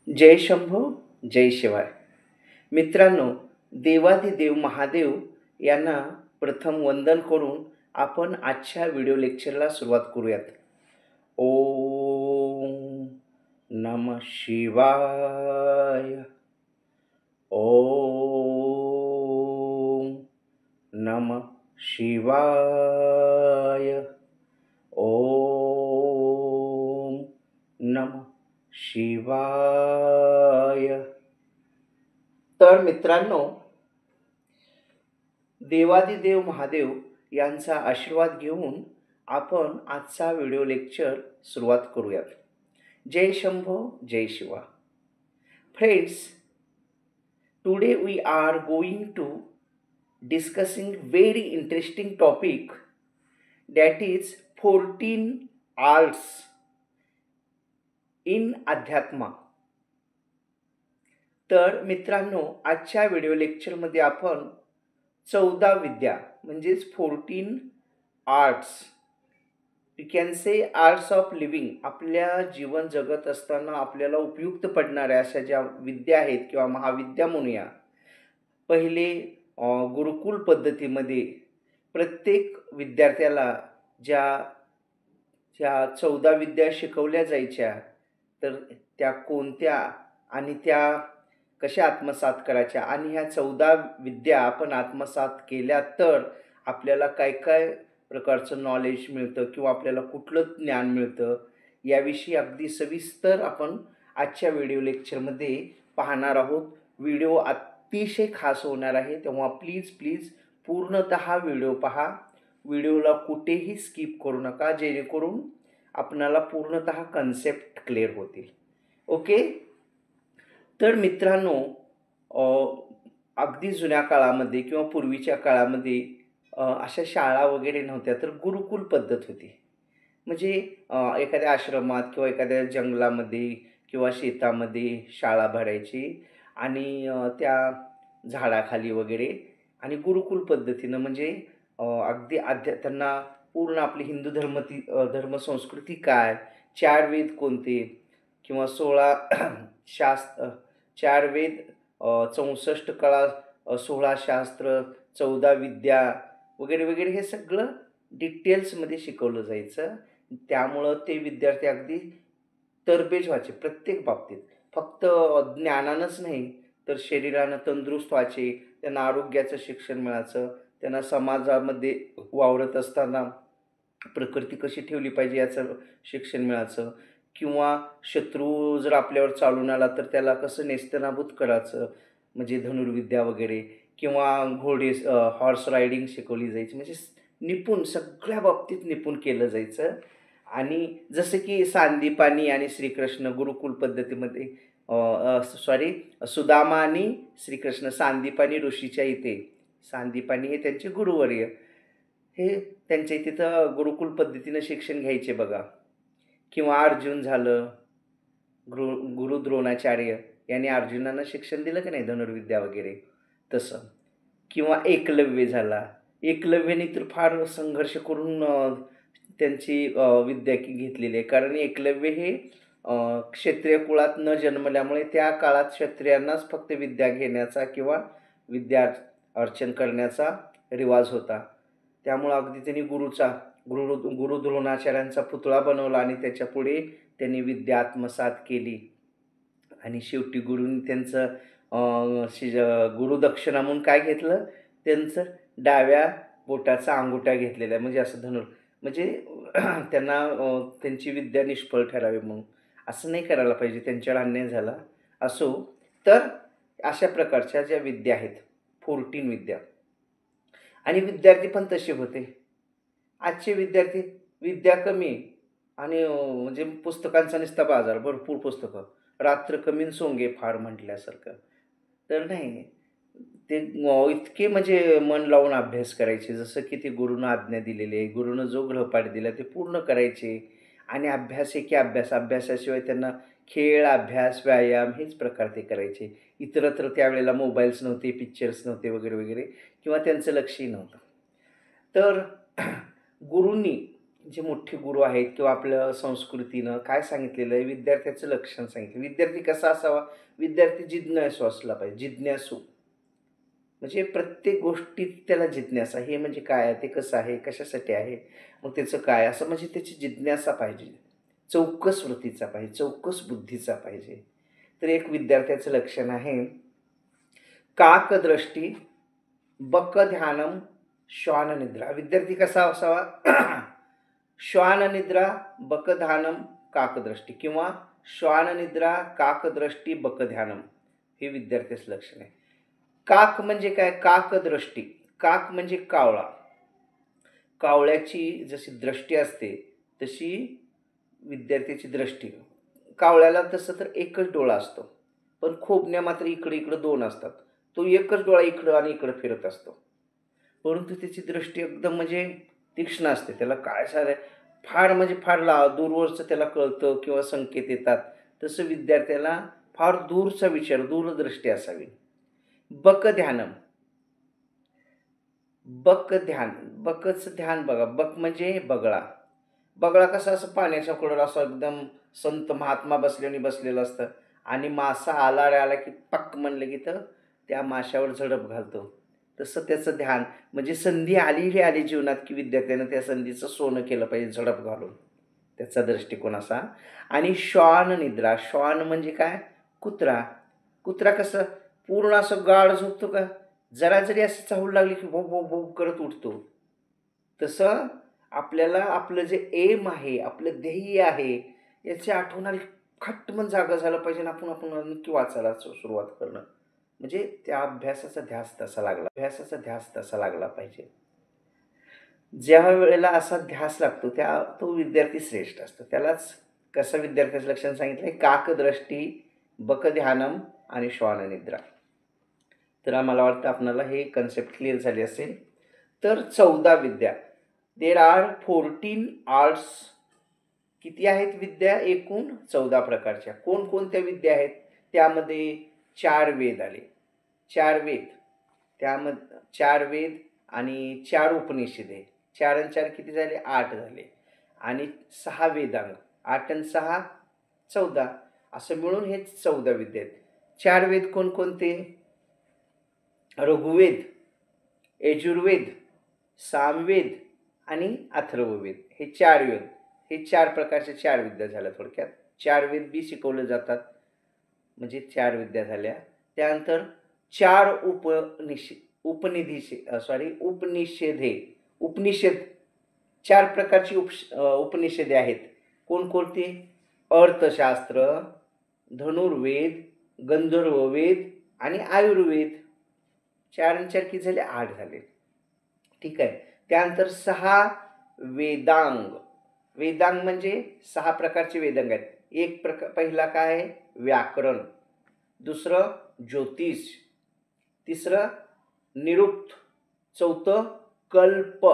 जय शंभो, जय शिवाय. मित्रांनो, देवादिदेव महादेव यांना प्रथम वंदन करून आपण आजच्या व्हिडिओ लेक्चरला सुरुवात करूयात. ओम नमः शिवाय. ओम नमः शिवाय. ओम नमः शिवाय. तर मित्रांनो, देवादिदेव महादेव यांचा आशीर्वाद घेऊन आपण आजचा व्हिडिओ लेक्चर सुरुवात करूयात. जय शंभो, जय Shiva. Friends, today we are going to discussing very interesting topic, that is 14 arts in अध्यात्म. तर मित्रांनो, आजच्या व्हिडिओ लेक्चरमध्ये आपण 14 विद्या म्हणजेच 14 arts, you can say arts of living, आपल्या जीवन जगत असताना आपल्याला उपयुक्त पडणाऱ्या अशा ज्या विद्या आहेत किंवा महाविद्या म्हणूया. पहिले गुरुकुल पद्धतीमध्ये प्रत्येक विद्यार्थ्याला ज्या 14 विद्या शिकवल्या जायच्या, तर त्या कोणत्या आणि त्या कशा आत्मसात करायच्या, आणि ह्या 14 विद्या आपण आत्मसात केल्या तर आपल्याला काय काय प्रकारचं नॉलेज मिळतं किंवा आपल्याला कुठलं ज्ञान मिळतं, याविषयी अगदी सविस्तर आपण आजच्या व्हिडिओ लेक्चरमध्ये पाहणार आहोत. व्हिडिओ अतिशय खास होणार आहे, तेव्हा प्लीज पूर्णतः व्हिडिओ पहा. व्हिडिओला कुठेही स्किप करू नका, जेणेकरून आपणाला पूर्णतः कन्सेप्ट क्लिअर होतील. ओके. तर मित्रांनो, अगदी जुन्या काळामध्ये किंवा पूर्वीच्या काळामध्ये अशा शाळा वगैरे नव्हत्या, तर गुरुकुल पद्धत होती. म्हणजे एखाद्या आश्रमात किंवा एखाद्या जंगलामध्ये किंवा शेतामध्ये शाळा भरायची आणि त्या झाडाखाली वगैरे, आणि गुरुकुल पद्धतीनं म्हणजे अगदी त्यांना पूर्ण आपली हिंदू धर्मसंस्कृती काय, 4 वेद कोणते किंवा 16 4 वेद, 64 कळा, 16 शास्त्र, 14 विद्या वगैरे वगैरे, हे सगळं डिटेल्समध्ये शिकवलं जायचं. त्यामुळं ते विद्यार्थी अगदी तरबेज व्हायचे प्रत्येक बाबतीत. फक्त ज्ञानानंच नाही, तर शरीरानं तंदुरुस्त व्हायचे, त्यांना आरोग्याचं शिक्षण मिळायचं, त्यांना समाजामध्ये वावरत असताना प्रकृती कशी ठेवली पाहिजे याचं शिक्षण मिळायचं, किंवा शत्रू जर आपल्यावर चालून आला तर त्याला कसं नेस्तनाबूत करायचं, म्हणजे धनुर्विद्या वगैरे, किंवा हॉर्स रायडिंग शिकवली जायची. म्हणजे निपुण, सगळ्या बाबतीत निपुण केलं जायचं. आणि जसं की सांदीपानी आणि श्रीकृष्ण गुरुकुल पद्धतीमध्ये, सुदामा आणि श्रीकृष्ण सांदीपानी ऋषीच्या इथे, सांदीपानी हे त्यांचे गुरुवर्य, हे त्यांच्या तिथं गुरुकुल पद्धतीनं शिक्षण घ्यायचे बघा. किंवा अर्जुन झालं, गुरु द्रोणाचार्य यांनी अर्जुनांना शिक्षण दिलं की नाही धनुर्विद्या वगैरे, तसं. किंवा एकलव्य झाला, एकलव्याने तर फार संघर्ष करून त्यांची विद्या घेतलेली आहे. कारण एकलव्य हे क्षत्रिय कुळात न जन्मल्यामुळे त्या काळात क्षत्रियांनाच फक्त विद्या घेण्याचा किंवा विद्या अर्चन करण्याचा रिवाज होता. त्यामुळं अगदी त्यांनी गुरु द्रोणाचार्यांचा पुतळा बनवला आणि त्याच्या पुढे त्यांनी विद्या आत्मसात केली. आणि शेवटी गुरूंनी त्यांचं गुरुदक्षिणा म्हणून काय घेतलं, त्यांचं डाव्या बोटाचा अंगुठा घेतलेला आहे, म्हणजे असं म्हणजे त्यांना त्यांची विद्या निष्फळ ठरावी म्हणून. असं नाही करायला पाहिजे, त्यांच्यावर अन्याय झाला असो. तर अशा प्रकारच्या ज्या विद्या आहेत 14 विद्या, आणि विद्यार्थी पण तसे होते. आजचे विद्यार्थी विद्या कमी आणि म्हणजे पुस्तकांचा नुसता बाजार, भरपूर पुस्तकं, रात्र कमी सोंगे फार म्हटल्यासारखं. तर नाही, ते इतके म्हणजे मन लावून अभ्यास करायचे, जसं की ते गुरुनं आज्ञा दिलेली आहे, गुरुनं जो गृहपाठ दिला ते पूर्ण करायचे. आणि अभ्यास आहे की अभ्यास, अभ्यासाशिवाय त्यांना खेळ, अभ्यास, व्यायाम हेच प्रकार ते करायचे. इतरत्र त्यावेळेला मोबाईल्स नव्हते, पिक्चर्स नव्हते वगैरे वगैरे, किंवा त्यांचं लक्षही नव्हतं. तर गुरूंनी जे मोठे गुरु आहेत किंवा आपल्या संस्कृतीनं काय सांगितलेलं आहे, विद्यार्थ्याचं लक्षण सांगितलं. विद्यार्थी कसा असावा? विद्यार्थी जिज्ञासू असला पाहिजे. जिज्ञासू म्हणजे प्रत्येक गोष्टीत त्याला जिज्ञासा. हे म्हणजे काय आहे? ते कसं आहे? कशासाठी आहे? मग त्याचं काय? असं म्हणजे त्याची जिज्ञासा पाहिजे. चौकस वृत्तीचा पाहिजे, चौकस बुद्धीचा पाहिजे. तर एक विद्यार्थ्याचं लक्षण आहे काकदृष्टी, बकध्यानम, श्वाननिद्रा. विद्यार्थी कसा असावा? श्वाननिद्रा, बकध्यानम, काकदृष्टी किंवा श्वाननिद्रा, काकदृष्टी, बकध्यानम हे विद्यार्थ्याचं लक्षण आहे. काक म्हणजे काय? काकदृष्टी. काक म्हणजे कावळा. कावळ्याची जशी दृष्टी असते तशी विद्यार्थ्याची दृष्टी. कावळ्याला तसं तर एकच डोळा असतो, पण खोबण्या मात्र इकडे इकडं दोन असतात. तो एकच डोळा इकडं आणि इकडं फिरत असतो, परंतु त्याची दृष्टी एकदम म्हणजे तीक्ष्ण असते. त्याला काय झालं फार म्हणजे फार दूरवरचं त्याला कळतं किंवा संकेत येतात. तसं विद्यार्थ्याला फार दूरचा विचार, दूरदृष्टी असावी. बकध्यानम, बक ध्यान, बकचं ध्यान बघा. बक म्हणजे बगळा. बगळा कसा असं पाण्याच्या कडेला असं एकदम संत महात्मा बसल्याने बसलेलं असतं आणि मासा आला रे आला की पक म्हणलं की तर त्या माशावर झडप घालतो. तसं त्याचं ध्यान म्हणजे संधी आली रे आली जीवनात की विद्यार्थ्यानं त्या संधीचं सोनं केलं पाहिजे झडप घालून. त्याचा दृष्टिकोन असा. आणि श्वान निद्रा. श्वान म्हणजे काय? कुत्रा. कुत्रा कसं पूर्ण असं गाढ झोपतो का? जरा जरी असं चाहूल लागली की भो भो भो करत उठतो. तसं आपल्याला आपलं जे एम आहे, आपलं ध्येय आहे, याची आठवण आली खट्टमन जागा झालं पाहिजे आणि आपण नक्की वाचायला सुरुवात करणं. म्हणजे त्या अभ्यासाचा ध्यास तसा लागला पाहिजे. ज्या वेळेला असा ध्यास लागतो तो विद्यार्थी श्रेष्ठ असतो. त्यालाच कसं विद्यार्थ्याचं लक्षण सांगितलंय? काकदृष्टी, बकध्यानम आणि श्वाननिद्रा. तर आम्हाला वाटतं आपल्याला हे कन्सेप्ट क्लिअर झाले असेल. तर 14 विद्या. There are 14 arts. किती आहेत विद्या? एकूण 14 प्रकारच्या. कोणकोणत्या विद्या आहेत? त्यामध्ये 4 वेद आले. 4 वेद, त्यामध्ये 4 वेद आणि 4 उपनिषदे. 4 आणि 4 किती झाले? 8 झाले. आणि 6 वेदांग. 8 आणि 6 14. असं मिळून हे 14 विद्या आहेत. 4 वेद कोणकोणते? ऋग्वेद, यजुर्वेद, सामवेद आणि अथर्ववेद. हे 4 वेद. हे 4 प्रकारचे 4 विद्या झाल्या थोडक्यात. 4 वेद बी शिकवले जातात म्हणजे 4 विद्या झाल्या. त्यानंतर 4 उपनिषद. 4 प्रकारची उपनिषदे आहेत. कोणकोणती? अर्थशास्त्र, धनुर्वेद, गंधर्ववेद आणि आयुर्वेद. 4 आणि 4 किती झाले? 8 झाले. ठीक आहे. त्यानंतर 6 वेदांग. वेदांग म्हणजे 6 प्रकारचे वेदांग आहेत. पहिला काय आहे? व्याकरण. दुसरं ज्योतिष. तिसरं निरुक्त. चौथं कल्प.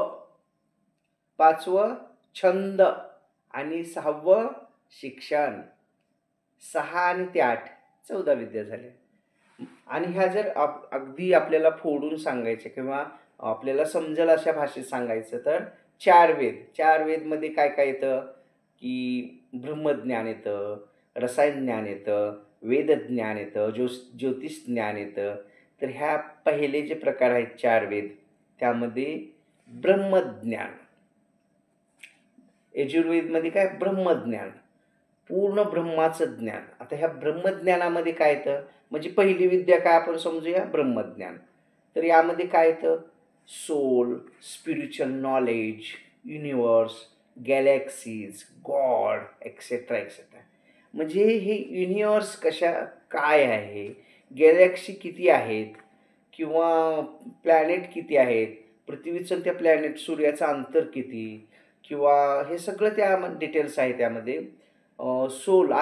5वं छंद आणि 6वं शिक्षण. 6 आणि 8 14 विद्या झाल्या. आणि ह्या जर अगदी आपल्याला फोडून सांगायचे किंवा आपल्याला समजेल अशा भाषेत सांगायचं तर 4 वेद. 4 वेदमध्ये काय काय येतं? की ब्रह्मज्ञान येतं, रसायन ज्ञान येतं, वेदज्ञान येतं, ज्योतिष ज्ञान येतं. तर ह्या पहिले जे प्रकार आहेत 4 वेद, त्यामध्ये ब्रह्मज्ञान. यजुर्वेदमध्ये काय? ब्रह्मज्ञान, पूर्ण ब्रह्माचं ज्ञान. आता ह्या ब्रह्मज्ञानामध्ये काय येतं? म्हणजे पहिली विद्या काय आपण समजूया? ब्रह्मज्ञान. तर यामध्ये काय येतं? Soul, spiritual knowledge, universe, galaxies, God, etcetera etcetera. म्हणजे हे युनिवर्स काय आहे, गॅलेक्सी किती आहेत किंवा प्लॅनेट किती आहेत, पृथ्वीचं त्या प्लॅनेट सूर्याचं अंतर किती किंवा हे सगळं त्या डिटेल्स आहे त्यामध्ये. सोल,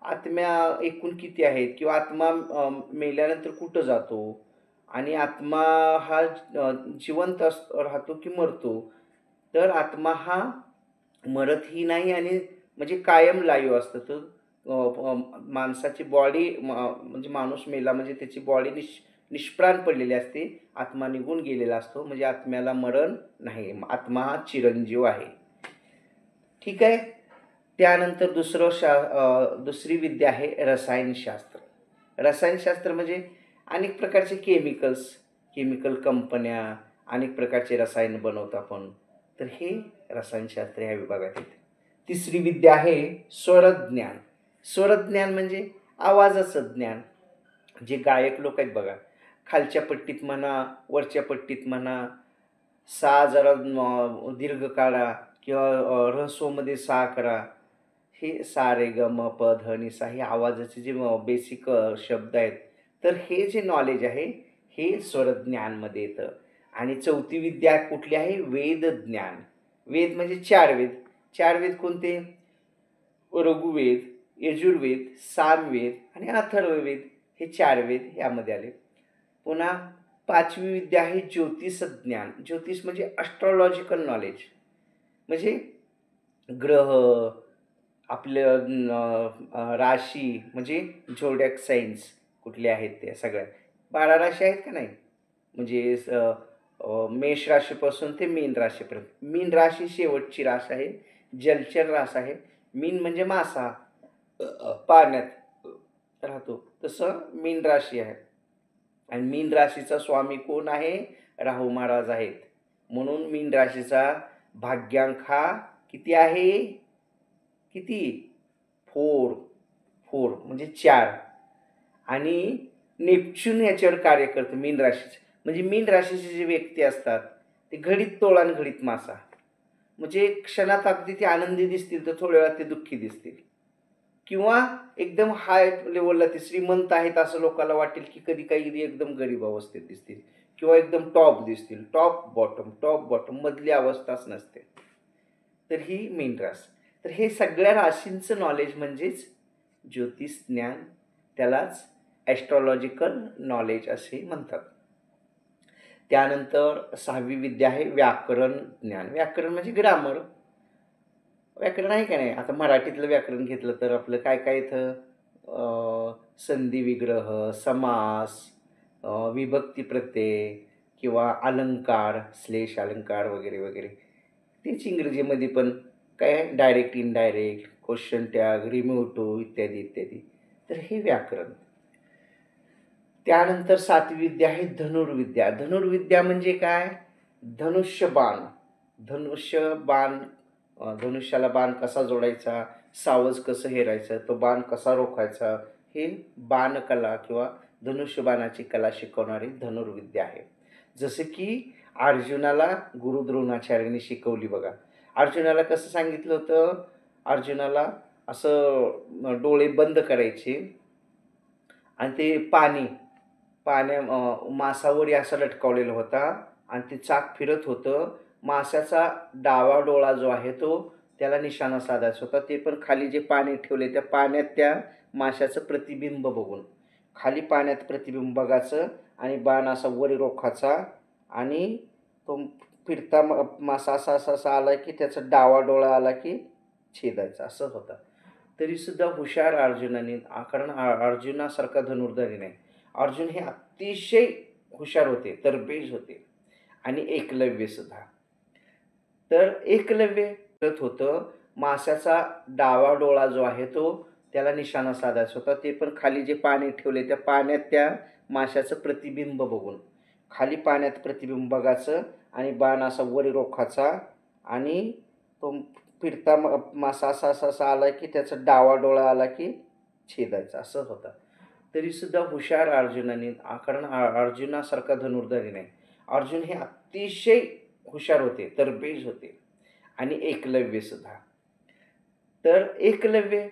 आत्म्या एकूण किती आहेत किंवा आत्मा मेल्यानंतर कुठं जातो आणि आत्मा हा जिवंत राहतो की मरतो. तर आत्मा हा मरतही नाही आणि म्हणजे कायम लाईव्ह असतं. तर माणसाची बॉडी म्हणजे माणूस मेला म्हणजे त्याची बॉडी निष्प्राण पडलेली असते, आत्मा निघून गेलेला असतो. म्हणजे आत्म्याला मरण नाही, आत्मा हा चिरंजीव आहे. ठीक आहे. त्यानंतर दुसरी विद्या आहे रसायनशास्त्र. रसायनशास्त्र म्हणजे अनेक प्रकारचे केमिकल कंपन्या, अनेक प्रकारचे रसायन बनवतो आपण. तर हे रसायनशास्त्र या विभागात येते. तिसरी विद्या आहे स्वरज्ञान. स्वरज्ञान म्हणजे आवाजाचं ज्ञान. जे गायक लोक आहेत बघा, खालच्या पट्टीत म्हणा, वरच्या पट्टीत म्हणा, सा जरा दीर्घ काढा किंवा ऱ्हस्वमध्ये सा करा. हे सा रे ग म प ध नि सा हे आवाजाचे जे बेसिक शब्द आहेत. तर हे जे नॉलेज आहे हे स्वरज्ञानमध्ये येतं. आणि चौथी विद्या कुठली आहे? वेदज्ञान. वेद म्हणजे 4 वेद. 4 वेद कोणते? ऋग्वेद, यजुर्वेद, सामवेद आणि अथर्ववेद. हे 4 वेद यामध्ये आले. पुन्हा 5वी विद्या आहे ज्योतिषज्ञान. ज्योतिष म्हणजे ॲस्ट्रॉलॉजिकल नॉलेज. म्हणजे ग्रह, आपलं राशी म्हणजे झोडॅक सायन्स कुठले आहेत ते सगळ्या. 12 राशी आहेत का नाही? म्हणजे मेष राशीपासून ते मीन राशीपर्यंत. मीन राशी शेवटची रास आहे, जलचर रास आहे. मीन म्हणजे मासा, पाण्यात राहतो, तसं मीन राशी आहे. आणि मीन राशीचा स्वामी कोण आहे? राहू महाराज आहेत. म्हणून मीन राशीचा भाग्यांक हा किती आहे? किती? 4 म्हणजे 4. आणि नेपच्यून याच्यावर कार्य करतं मीन राशीचं. म्हणजे मीन राशीचे जे व्यक्ती असतात ते घडीत तोळा आणि घडीत मासा. म्हणजे क्षणात अगदी ते आनंदी दिसतील तर थोड्या वेळात ते दुःखी दिसतील. किंवा एकदम हाय लेवलला ते श्रीमंत आहेत असं लोकांना वाटेल, की कधी काही एकदम गरीब अवस्थेत दिसतील किंवा एकदम टॉप दिसतील. टॉप बॉटम मधली अवस्थाच नसते. तर ही मीन रास. तर हे सगळ्या राशींचं नॉलेज म्हणजेच ज्योतिष ज्ञान, त्यालाच ॲस्ट्रॉलॉजिकल नॉलेज असे म्हणतात. त्यानंतर 6वी विद्या आहे व्याकरण ज्ञान. व्याकरण म्हणजे ग्रामर. व्याकरण आहे का नाही? आता मराठीतलं व्याकरण घेतलं तर आपलं काय काय इथं संधी विग्रह, समास, विभक्ती प्रत्यय किंवा अलंकार, श्लेष अलंकार वगैरे वगैरे. तेच इंग्रजीमध्ये पण काय direct, indirect, question tag, remove to इत्यादी इत्यादी. तर हे व्याकरण. त्यानंतर 7वी विद्या आहे धनुर्विद्या. धनुर्विद्या म्हणजे काय? धनुष्यबाण. धनुष्यबाण, धनुष्याला बाण कसा जोडायचा, सावज कसं हेरायचं, तो बाण कसा रोखायचा, हे बाणकला किंवा धनुष्यबाणाची कला शिकवणारी धनुर्विद्या आहे. जसं की अर्जुनाला गुरु द्रोणाचार्यांनी शिकवली बघा. अर्जुनाला कसं सांगितलं होतं? अर्जुनाला असं डोळे बंद करायचे आणि ते मासावर असं लटकवलेलं होता आणि ते चाक फिरत होतं. माशाचा डावा डोळा जो आहे तो त्याला निशाणा साधायचा होता. ते पण खाली जे पाणी ठेवले त्या पाण्यात त्या माशाचं प्रतिबिंब बघून. खाली पाण्यात प्रतिबिंब बघायचं आणि बाण असा वर रोखायचा आणि तो फिरता मासा असा असा असा आला की त्याचा डावा डोळा आला की छेदायचा, असं होतं. तरीसुद्धा हुशार अर्जुनाने, कारण अर्जुनासारखा धनुर्धारी नाही. अर्जुन हे अतिशय हुशार होते, तरबेज होते. आणि एकलव्यसुद्धा. तर एकलव्य करत होतं, माशाचा डावा डोळा जो आहे तो त्याला निशाणा साधायचा होता. ते पण खाली जे पाणी ठेवले त्या पाण्यात त्या माशाचं प्रतिबिंब बघून. खाली पाण्यात प्रतिबिंब बघायचं आणि बाण असा वर रोखायचा आणि तो फिरता मासा असा असा असा आला की त्याचा डावा डोळा आला की छेदायचा, असं होतं. तरीसुद्धा हुशार अर्जुनाने, कारण अर्जुनासारखा धनुर्धारी नाही. अर्जुन हे अतिशय हुशार होते, तरबेज होते. आणि एकलव्यसुद्धा. तर एकलव्य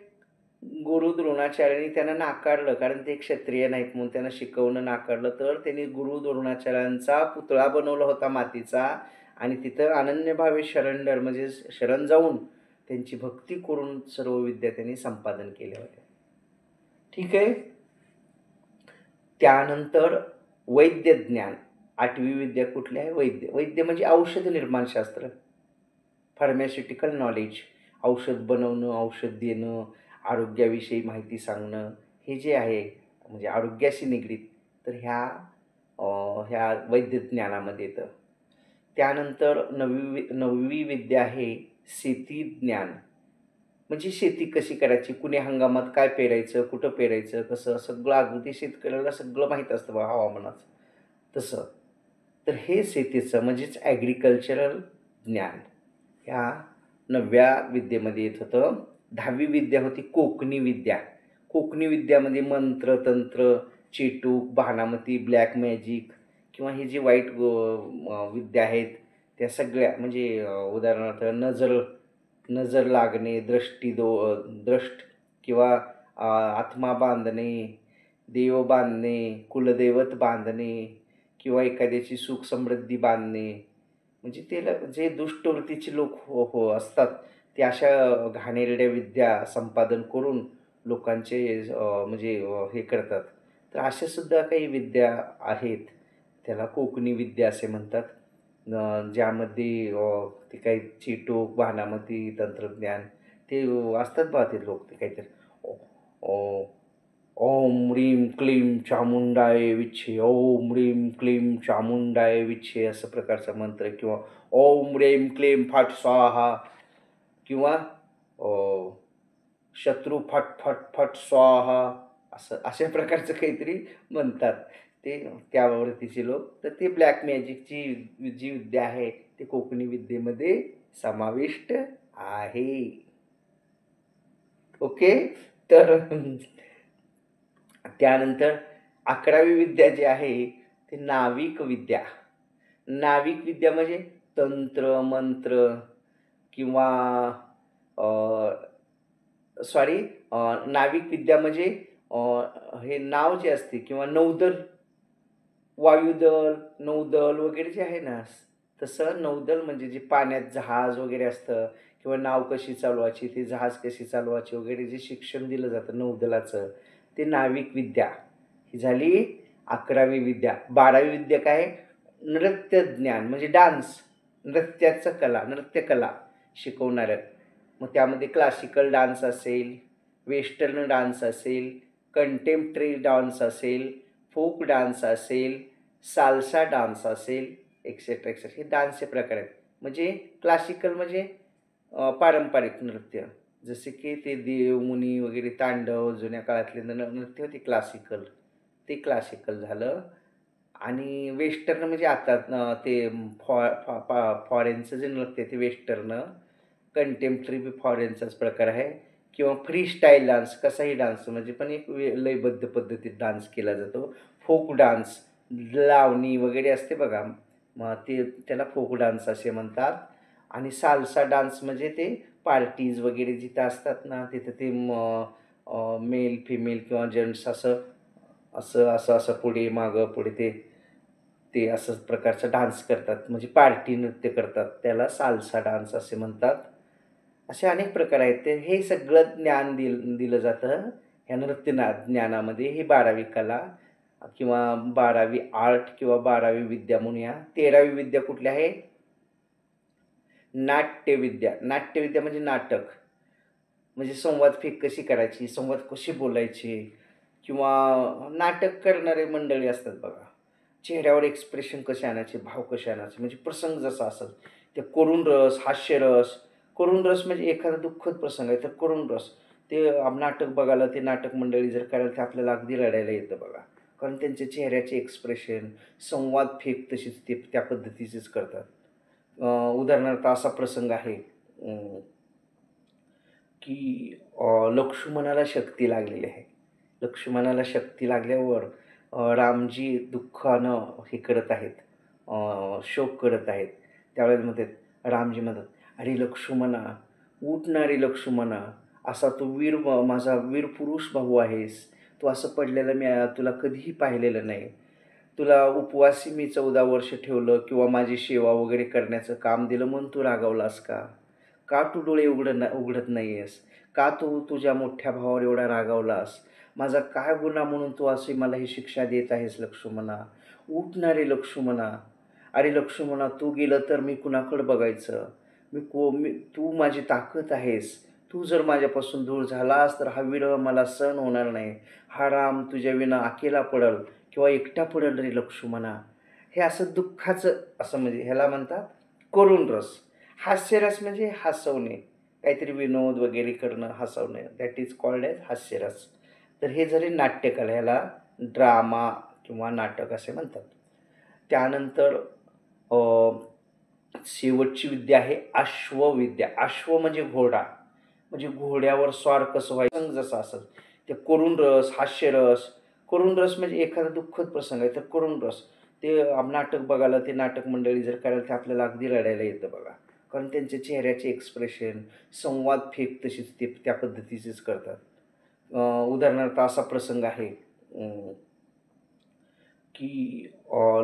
गुरु द्रोणाचार्यांनी त्यांना नाकारलं, कारण ते क्षत्रिय नाहीत म्हणून त्यांना शिकवणं नाकारलं. तर त्यांनी गुरु द्रोणाचार्यांचा पुतळा बनवला होता मातीचा आणि तिथं अनन्यभावे शरणर म्हणजे शरण जाऊन त्यांची भक्ती करून सर्व विद्या त्यांनी संपादन केल्या होत्या. ठीक आहे. त्यानंतर वैद्य ज्ञान. 8वी विद्या कुठली आहे? वैद्य. वैद्य म्हणजे औषध निर्माणशास्त्र, फार्मास्युटिकल नॉलेज. औषध बनवणं, औषध देणं, आरोग्याविषयी माहिती सांगणं, हे जे आहे म्हणजे आरोग्याशी निगडीत. तर ह्या वैद्य ज्ञानामध्ये येतं. त्यानंतर 9वी विद्या आहे शेती ज्ञान म्हणजे शेती कशी करायची, कुण्या हंगामात काय पेरायचं, कुठं पेरायचं, कसं सगळं अगदी शेतकऱ्याला सगळं माहीत असतं बघा हवामानाचं. तसं. तर हे शेतीचं म्हणजेच ॲग्रिकल्चरल ज्ञान ह्या 9व्या विद्येमध्ये येत होतं. 10वी विद्या होती कोकणी विद्या. कोकणी विद्यामध्ये मंत्र, तंत्र, चेटूक, भानामती, ब्लॅक मॅजिक किंवा ही जी वाईट विद्या आहेत त्या सगळ्या म्हणजे उदाहरणार्थ नजर नजर लागणे, दृष्ट किंवा आत्मा बांधणे, देव बांधणे, कुलदैवत बांधणे किंवा एखाद्याची सुख समृद्धी बांधणे. म्हणजे त्याला जे दुष्टवृत्तीचे लोक असतात ते अशा घाणेरड्या विद्या संपादन करून लोकांचे म्हणजे हे करतात. तर अशा सुद्धा काही विद्या आहेत. त्याला कोकणी विद्या असे म्हणतात. ज्यामध्ये ते काही चिटूक, भानामती, तंत्रज्ञान ते असतात बघा ते लोक ते काहीतरी ओ ओ ओम ह्रीं क्लीं चामुंडाय विच्छे, ओम ह्रीं क्लीं चामुंडाय विच्छे असं प्रकारचा मंत्र किंवा ओम ह्रीं क्लीं फट स्वाहा किंवा शत्रू फट फट फट स्वाहा असं अशा प्रकारचं काहीतरी म्हणतात. ते त्यावरतीचे लोक. तर ते ब्लॅक मॅजिकची जी विद्या आहे ते कोकणी विद्येमध्ये समाविष्ट आहे. ओके. तर त्यानंतर 11वी विद्या जी आहे ती नाविक विद्या. नाविक विद्या म्हणजे तंत्र, मंत्र किंवा सॉरी नाविक विद्या म्हणजे हे नाव जे असते किंवा नौदल, वायुदल, नौदल वगैरे जे आहे ना, तसं नौदल म्हणजे जे पाण्यात जहाज वगैरे असतं किंवा नाव कशी चालवायची, ती जहाज कशी चालवायची वगैरे जे शिक्षण दिलं जातं नौदलाचं, ते नाविक विद्या. ही झाली 11वी विद्या. 12वी विद्या काय? नृत्य ज्ञान म्हणजे डान्स, नृत्यकला शिकवणारं. मग त्यामध्ये क्लासिकल डान्स असेल, वेस्टर्न डान्स असेल, कंटेम्पररी डान्स असेल, फोक डान्स असेल, साल्सा डान्स असेल, एक्सेट्रा एक्सेट्रा. हे डान्सचे प्रकार आहेत. म्हणजे क्लासिकल म्हणजे पारंपरिक नृत्य. जसे की ते देवमुनी वगैरे तांडव जुन्या काळातले नृत्य होते क्लासिकल, ते क्लासिकल झालं. आणि वेस्टर्न म्हणजे आता ते फॉरेनचं जे नृत्य आहे ते वेस्टर्न. कंटेम्पररी बी फॉरेनचाच प्रकार आहे किंवा फ्री स्टाईल डान्स, कसाही डान्स म्हणजे पण एक लयबद्ध पद्धतीत डान्स केला जातो. फोक डान्स, लावणी वगैरे असते बघा, मग ते त्याला फोक डान्स असे म्हणतात. आणि साल्सा डान्स म्हणजे ते पार्टीज वगैरे जिथं असतात ना तिथं ते मेल फिमेल किंवा जेंट्स असं असं असं असं पुढे मागं पुढे ते ते असं प्रकारचा डान्स करतात म्हणजे पार्टी नृत्य करतात, त्याला साल्सा डान्स असे म्हणतात. असे अनेक प्रकार आहेत. ते हे सगळं ज्ञान दिलं जातं ह्या ज्ञानामध्ये. ही 12वी कला किंवा 12वी आर्ट किंवा 12वी विद्या म्हणूया. 13वी विद्या कुठली आहे? नाट्यविद्या. नाट्यविद्या म्हणजे नाटक. म्हणजे संवाद फेक कशी करायची, संवाद कशी बोलायचे किंवा नाटक करणारे मंडळी असतात बघा. चेहऱ्यावर एक्सप्रेशन कसे आणायचे, भाव कसे आणायचे, म्हणजे प्रसंग जसा असेल ते करुण रस, हास्यरस. करुण रस म्हणजे एखादा दुःखद प्रसंग आहे तर करुण रस. ते नाटक बघायला ते नाटक मंडळी जर करायला तर आपल्याला अगदी रडायला येतं बघा. कारण त्यांच्या चेहऱ्याचे एक्सप्रेशन, संवाद फेक तशीच ते त्या पद्धतीचेच करतात. उदाहरणार्थ असा प्रसंग आहे की लक्ष्मणाला शक्ती लागलेली आहे. लक्ष्मणाला शक्ती लागल्यावर रामजी दुःखानं हे करत आहेत, शोक करत आहेत. त्यावेळेला म्हणतात रामजी म्हणतात, "अरे लक्ष्मणा, उठ ना रे लक्ष्मणा, असा तू माझा वीर पुरुष भाऊ आहेस. तू असं पडलेलं मी तुला कधीही पाहिलेलं नाही. तुला उपवासी मी 14 वर्ष ठेवलं किंवा माझी सेवा वगैरे करण्याचं काम दिलं म्हणून तू रागावलास का? का तू डोळे उघडत नाही आहेस? का तू तुझ्या मोठ्या भावावर एवढा रागावलास? माझा काय गुन्हा म्हणून तू अशी मला ही शिक्षा देत आहेस लक्ष्मणा? उठ ना रे लक्ष्मणा. अरे लक्ष्मणा, तू गेलं तर मी कुणाकडं बघायचं? तू माझी ताकद आहेस. तू जर माझ्यापासून दूर झालास तर हा विरह मला सहन होणार नाही. हा राम तुझ्याविना अकेला पडेल किंवा एकटा पडेल रे लक्ष्मणा." हे असं दुःखाचं असं म्हणजे ह्याला म्हणतात करुण रस. हास्यरस म्हणजे हसवणे, काहीतरी विनोद वगैरे करणं, हसवणे, दॅट इज कॉल्ड ॲज हास्यरस. तर हे झाले नाट्यकला, ह्याला ड्रामा किंवा नाटक असे म्हणतात. त्यानंतर अ, शेवटची विद्या आहे अश्वविद्या. अश्व म्हणजे घोडा, म्हणजे घोड्यावर स्वार कसं व्हायचं प्रसंग जसा असेल, ते करुण रस, हास्यरस. करुण रस म्हणजे एखादा दुःखद प्रसंग आहे तर करुण रस. ते नाटक बघायला, ते नाटक मंडळी जर करायला, ते आपल्याला अगदी रडायला येतं बघा. कारण त्यांच्या चेहऱ्याचे एक्सप्रेशन, संवाद फेक तशीच ते त्या पद्धतीचीच करतात. उदाहरणार्थ असा प्रसंग आहे की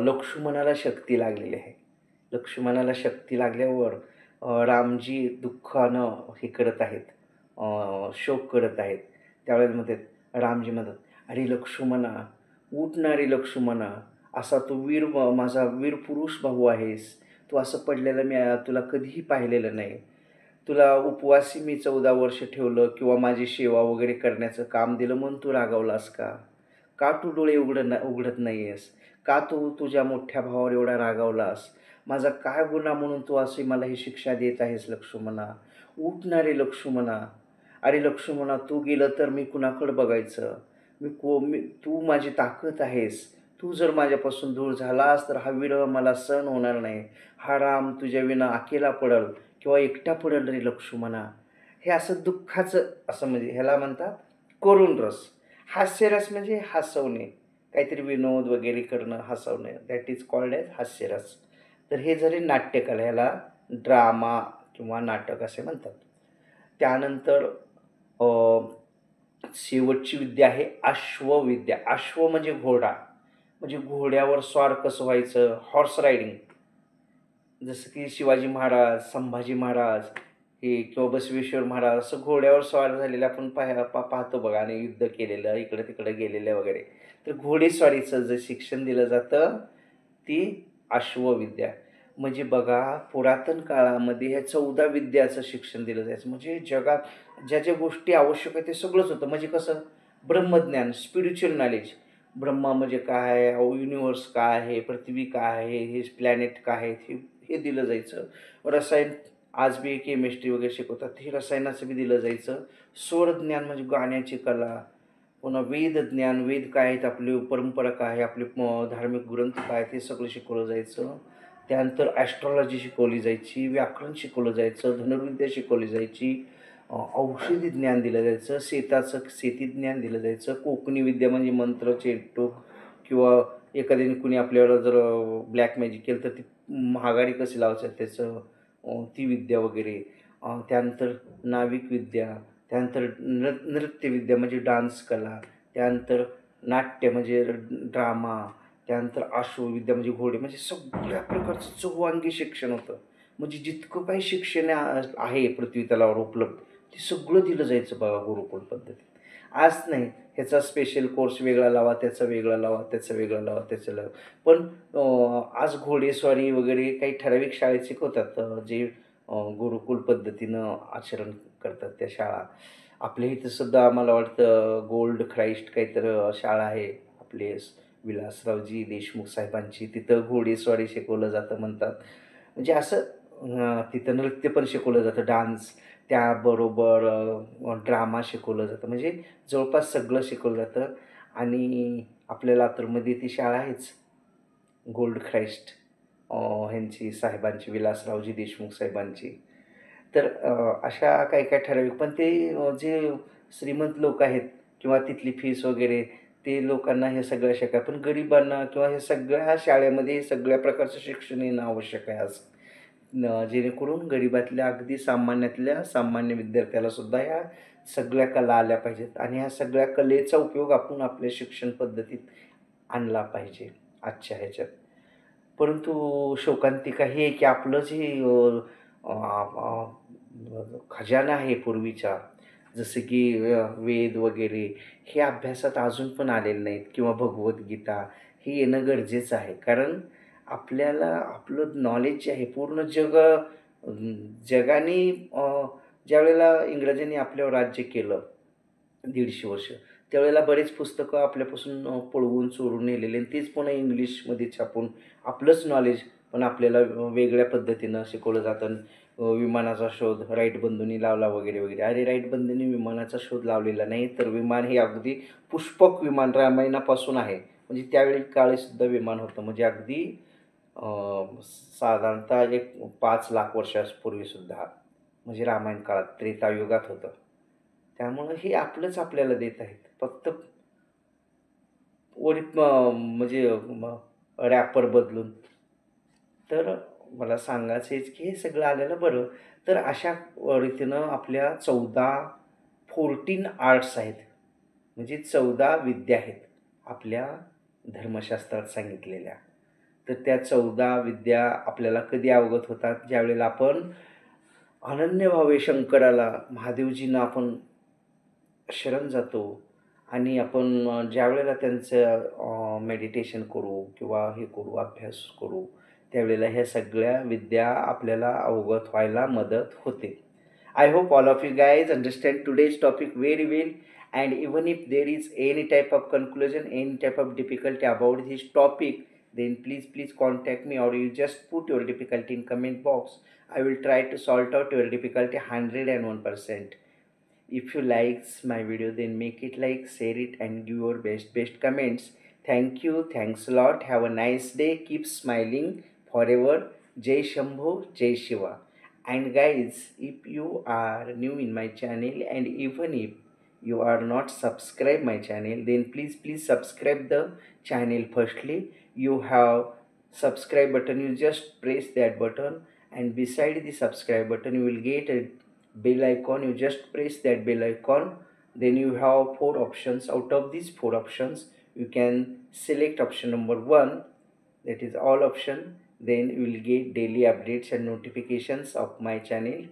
लक्ष्मणाला शक्ती लागलेली आहे. लक्ष्मणाला शक्ती लागल्यावर रामजी दुःखानं हे करत आहेत, शोक करत आहेत. त्यावेळेला म्हणतात, रामजी म्हणतात, "अरे लक्ष्मणा, उठ ना रे लक्ष्मणा, असा तू माझा वीर पुरुष भाऊ आहेस. तू असं पडलेलं मी तुला कधीही पाहिलेलं नाही. तुला उपवासी मी 14 वर्ष ठेवलं किंवा माझी सेवा वगैरे करण्याचं काम दिलं म्हणून तू रागावलास का? का तू डोळे उघडत नाही आहेस? का तू तुझ्या मोठ्या भावावर एवढा रागावलास? माझा काय गुन्हा म्हणून तू अशी मला ही शिक्षा देत आहेस लक्ष्मणा? उठ ना रे लक्ष्मणा. अरे लक्ष्मणा, तू गेलं तर मी कुणाकडं बघायचं? तू माझी ताकद आहेस. तू जर माझ्यापासून दूर झालास तर हा विरह मला सहन होणार नाही. हा राम तुझ्याविना अकेला पडेल किंवा एकटा पडेल रे लक्ष्मणा." हे असं दुःखाचं असं म्हणजे ह्याला म्हणतात करुण रस. हास्यरस म्हणजे हसवणे, काहीतरी विनोद वगैरे करणं, हसवणे, दॅट इज कॉल्ड ॲज हास्यरस. तर हे झाले नाट्यकला, ह्याला ड्रामा किंवा नाटक असे म्हणतात. त्यानंतर अ, शेवटची विद्या आहे अश्वविद्या. अश्व म्हणजे घोडा, म्हणजे घोड्यावर स्वार कसं व्हायचं, हॉर्स रायडिंग. जसं की शिवाजी महाराज, संभाजी महाराज हे किंवा बसवेश्वर महाराज असं घोड्यावर स्वार झालेलं आपण पाहतो बघा, आणि युद्ध केलेलं, इकडं-तिकडं गेलेलं वगैरे. तर घोडेस्वारीचं जे शिक्षण दिलं जातं, ती अश्वविद्या. म्हणजे बघा, पुरातन काळामध्ये ह्या 14 विद्याचं शिक्षण दिलं जायचं. म्हणजे जगात ज्या गोष्टी आवश्यक आहे ते सगळंच होतं. म्हणजे कसं, ब्रह्मज्ञान, स्पिरिच्युअल नॉलेज. ब्रह्मा म्हणजे काय आहे, युनिव्हर्स काय आहे, पृथ्वी काय आहे, हे प्लॅनेट काय आहेत, हे हे दिलं जायचं. रसायन, आज बी केमिस्ट्री वगैरे शिकवतात, हे रसायनाचं बी दिलं जायचं. स्वरज्ञान म्हणजे गाण्याची कला. पुन्हा वेदज्ञान, वेद काय आहेत, आपली परंपरा काय आहे, आपले धार्मिक ग्रंथ काय आहेत, हे सगळं शिकवलं जायचं. त्यानंतर ॲस्ट्रॉलॉजी शिकवली जायची, व्याकरण शिकवलं जायचं, धनुर्विद्या शिकवली जायची, औषधी ज्ञान दिलं जायचं, शेती ज्ञान दिलं जायचं. कोकणी विद्या म्हणजे मंत्र, चेटोक किंवा एखाद्याने कुणी आपल्यावर जर ब्लॅक मॅजिक केलं तर ती महागारी कशी लावायचं त्याचं, ती विद्या वगैरे. त्यानंतर नाविक विद्या, त्यानंतर नृत्यविद्या म्हणजे डान्स कला, त्यानंतर नाट्य म्हणजे ड्रामा, त्यानंतर अश्वविद्या म्हणजे घोडे, म्हणजे सगळ्या प्रकारचं चौवांगी शिक्षण होतं. म्हणजे जितकं काही शिक्षण आहे पृथ्वी तलावर उपलब्ध, ते सगळं दिलं जायचं बघा गुरुकुल पद्धतीत. आज नाही, ह्याचा स्पेशल कोर्स वेगळा लावा, त्याचा वेगळा लावा, त्याचा वेगळा लावा, त्याचा लावा. पण आज घोडेस्वारी वगैरे काही ठराविक शाळेत शिकवतात, जे गुरुकुल पद्धतीनं आचरण करतात त्या शाळा. आपल्या इथं सुद्धा मला वाटतं गोल्ड ख्राईस्ट काहीतरी शाळा आहे आपले विलासरावजी देशमुख साहेबांची. तिथं घोडेस्वारी शिकवलं जातं म्हणतात. म्हणजे असं तिथं नृत्य पण शिकवलं जातं, डान्स, त्याबरोबर ड्रामा शिकवलं जातं. म्हणजे जवळपास सगळं शिकवलं जातं. आणि आपल्या लातूरमध्ये ती शाळा आहेच, गोल्ड ख्राईस्ट, ह्यांची साहेबांची, विलासरावजी देशमुख साहेबांची. तर अशा काही-काही ठराविक, पण ते जे श्रीमंत लोक आहेत किंवा तिथली फीस वगैरे, ते लोकांना हे सगळं शक्य आहे. पण गरिबांना किंवा हे सगळ्या शाळेमध्ये सगळ्या प्रकारचं शिक्षण येणं आवश्यक आहे आज. जेणेकरून गरिबातल्या अगदी सामान्यातल्या सामान्य विद्यार्थ्याला सुद्धा ह्या सगळ्या कला आल्या पाहिजेत आणि ह्या सगळ्या कलेचा उपयोग आपण आपल्या शिक्षण पद्धतीत आणला पाहिजे आजच्या ह्याच्यात. परंतु शोकांतिका ही आहे की आपलं जे खजाना आहे पूर्वीचा, जसं की वेद वगैरे, हे अभ्यासात अजून पण आलेले नाहीत किंवा भगवद्गीता, हे येणं गरजेचं आहे. कारण आपल्याला आपलं नॉलेज जे आहे पूर्ण जगाने ज्यावेळेला इंग्रजांनी आपल्यावर राज्य केलं 150 वर्ष, त्यावेळेला बरेच पुस्तकं आपल्यापासून पळवून चोरून नेलेले आणि तेच पुन्हा इंग्लिशमध्ये छापून आपलंच नॉलेज पण आपल्याला वेगळ्या पद्धतीनं शिकवलं जातं. विमानाचा शोध राईट बंधूंनी लावला वगैरे वगैरे. अरे राईट बंधूंनी विमानाचा शोध लावलेला नाही, तर विमान हे अगदी पुष्पक विमान रामायणापासून आहे. म्हणजे त्यावेळी काळीसुद्धा विमान होतं. म्हणजे अगदी अ, साधारणतः एक 5 लाख वर्षापूर्वीसुद्धा, म्हणजे रामायण काळात त्रेतायुगात होतं. त्यामुळं हे आपलंच आपल्याला देत आहेत. फक्त म्हणजे रॅपर बदलून. तर मला सांगायचं आहे की हे सगळं आलेलं बरं. तर अशा रीतीनं आपल्या 14 आर्ट्स आहेत. म्हणजे 14 विद्या आहेत आपल्या धर्मशास्त्रात सांगितलेल्या. तर त्या 14 विद्या आपल्याला कधी अवगत होतात, ज्यावेळेला आपण अनन्यभावे शंकराला, महादेवजींना आपण शरण जातो आणि आपण ज्यावेळेला त्यांचं मेडिटेशन करू किंवा हे करू, अभ्यास करू, त्यावेळेला ह्या सगळ्या विद्या आपल्याला अवगत व्हायला मदत होते. I hope all of you guys understand today's topic very well. And even if there is any type of conclusion, any type of difficulty about this topic, then please contact me, or you just put your difficulty in comment box. I will try to sort out your difficulty 101%. If you likes my video, then make it like, share it, and give your best comments. Thank you. Thanks a lot. Have a nice day. Keep smiling forever. Jai Shambho, Jai Shiva. And guys, if you are new in my channel, and even if you are not subscribe my channel, then please subscribe the channel. Firstly, you have subscribe button, you just press that button, and beside the subscribe button you will get a bell icon. You just press that bell icon. Then you have 4 options. Out of these 4 options, you can select option number 1, that is all option. Then you will get daily updates and notifications of my channel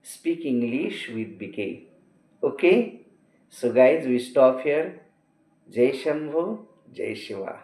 Speak English with BK. Okay, so guys, we stop here. Jai Shambho, Jai Shiva.